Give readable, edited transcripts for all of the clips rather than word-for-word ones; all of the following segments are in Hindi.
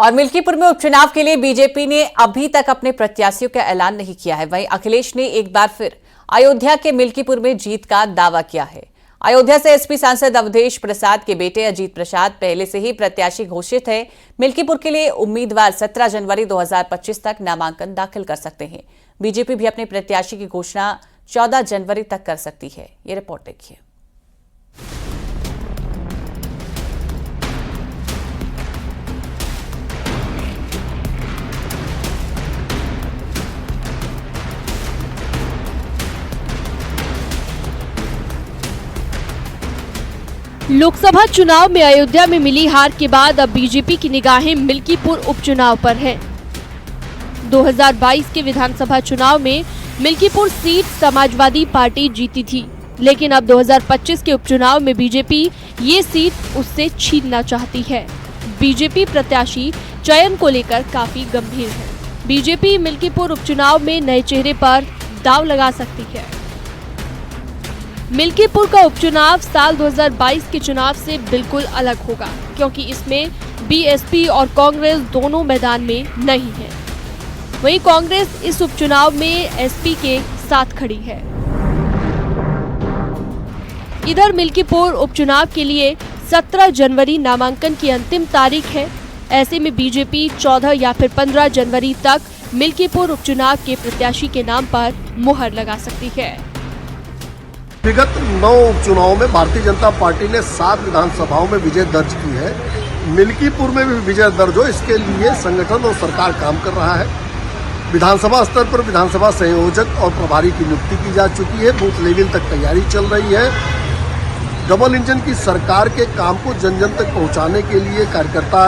और मिल्कीपुर में उपचुनाव के लिए बीजेपी ने अभी तक अपने प्रत्याशियों का ऐलान नहीं किया है। वहीं अखिलेश ने एक बार फिर अयोध्या के मिल्कीपुर में जीत का दावा किया है। अयोध्या से एसपी सांसद अवधेश प्रसाद के बेटे अजीत प्रसाद पहले से ही प्रत्याशी घोषित है। मिल्कीपुर के लिए उम्मीदवार 17 जनवरी 2025 तक नामांकन दाखिल कर सकते हैं। बीजेपी भी अपने प्रत्याशी की घोषणा 14 जनवरी तक कर सकती है। ये रिपोर्ट देखिए। लोकसभा चुनाव में अयोध्या में मिली हार के बाद अब बीजेपी की निगाहें मिल्कीपुर उपचुनाव पर है। 2022 के विधानसभा चुनाव में मिल्कीपुर सीट समाजवादी पार्टी जीती थी, लेकिन अब 2025 के उपचुनाव में बीजेपी ये सीट उससे छीनना चाहती है। बीजेपी प्रत्याशी चयन को लेकर काफी गंभीर है। बीजेपी मिल्कीपुर उपचुनाव में नए चेहरे पर दांव लगा सकती है। मिल्कीपुर का उपचुनाव साल 2022 के चुनाव से बिल्कुल अलग होगा, क्योंकि इसमें बीएसपी और कांग्रेस दोनों मैदान में नहीं है। वहीं कांग्रेस इस उपचुनाव में एसपी के साथ खड़ी है। इधर मिल्कीपुर उपचुनाव के लिए 17 जनवरी नामांकन की अंतिम तारीख है। ऐसे में बीजेपी 14 या फिर 15 जनवरी तक मिल्कीपुर उपचुनाव के प्रत्याशी के नाम पर मुहर लगा सकती है। विगत 9 उपचुनावों में भारतीय जनता पार्टी ने 7 विधानसभाओं में विजय दर्ज की है। मिल्कीपुर में भी विजय दर्ज हो, इसके लिए संगठन और सरकार काम कर रहा है। विधानसभा स्तर पर विधानसभा संयोजक और प्रभारी की नियुक्ति की जा चुकी है। बूथ लेवल तक तैयारी चल रही है। डबल इंजन की सरकार के काम को जन जन तक पहुंचाने के लिए कार्यकर्ता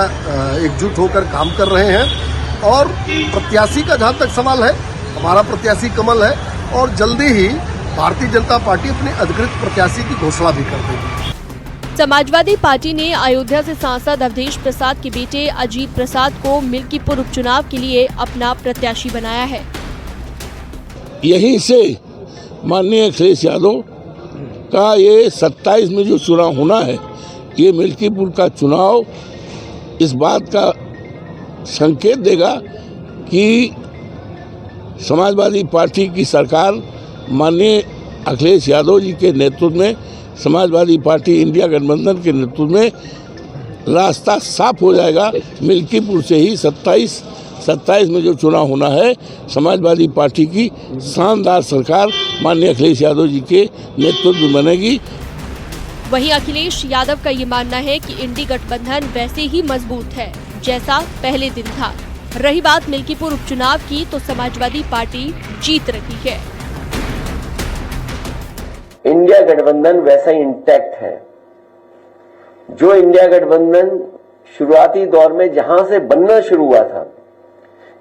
एकजुट होकर काम कर रहे हैं। और प्रत्याशी का जहां तक सवाल है, हमारा प्रत्याशी कमल है और जल्दी ही भारतीय जनता पार्टी अपने अधिकृत प्रत्याशी की घोषणा भी कर देगी। समाजवादी पार्टी ने अयोध्या से सांसद अवधेश प्रसाद के बेटे अजीत प्रसाद को मिल्कीपुर उपचुनाव के लिए अपना प्रत्याशी बनाया है। यहीं से माननीय अखिलेश यादव का ये 27 में जो चुनाव होना है, ये मिल्कीपुर का चुनाव इस बात का संकेत देगा कि समाजवादी पार्टी की सरकार माननीय अखिलेश यादव जी के नेतृत्व में, समाजवादी पार्टी इंडिया गठबंधन के नेतृत्व में रास्ता साफ हो जाएगा। मिल्कीपुर से ही 27 में जो चुनाव होना है, समाजवादी पार्टी की शानदार सरकार माननीय अखिलेश यादव जी के नेतृत्व में बनेगी। वहीं अखिलेश यादव का ये मानना है कि इंडी गठबंधन वैसे ही मजबूत है जैसा पहले दिन था। रही बात मिल्कीपुर उपचुनाव की, तो समाजवादी पार्टी जीत रही है। इंडिया गठबंधन वैसा ही इंटैक्ट है। जो इंडिया गठबंधन शुरुआती दौर में जहां से बनना शुरू हुआ था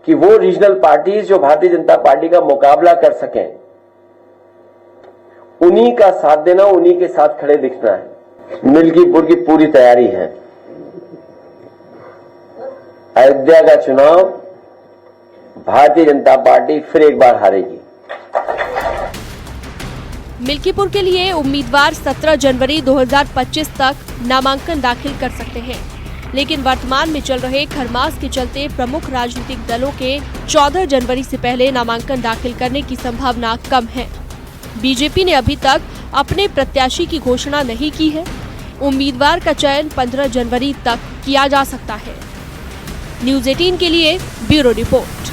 कि वो रीजनल पार्टीज जो भारतीय जनता पार्टी का मुकाबला कर सकें, उन्हीं का साथ देना, उन्हीं के साथ खड़े दिखना है। मिल्कीपुर की पूरी तैयारी है। अयोध्या का चुनाव भारतीय जनता पार्टी फिर एक बार हारेगी। मिल्कीपुर के लिए उम्मीदवार 17 जनवरी 2025 तक नामांकन दाखिल कर सकते हैं, लेकिन वर्तमान में चल रहे खरमास के चलते प्रमुख राजनीतिक दलों के 14 जनवरी से पहले नामांकन दाखिल करने की संभावना कम है। बीजेपी ने अभी तक अपने प्रत्याशी की घोषणा नहीं की है। उम्मीदवार का चयन 15 जनवरी तक किया जा सकता है। न्यूज़ 18 के लिए ब्यूरो रिपोर्ट।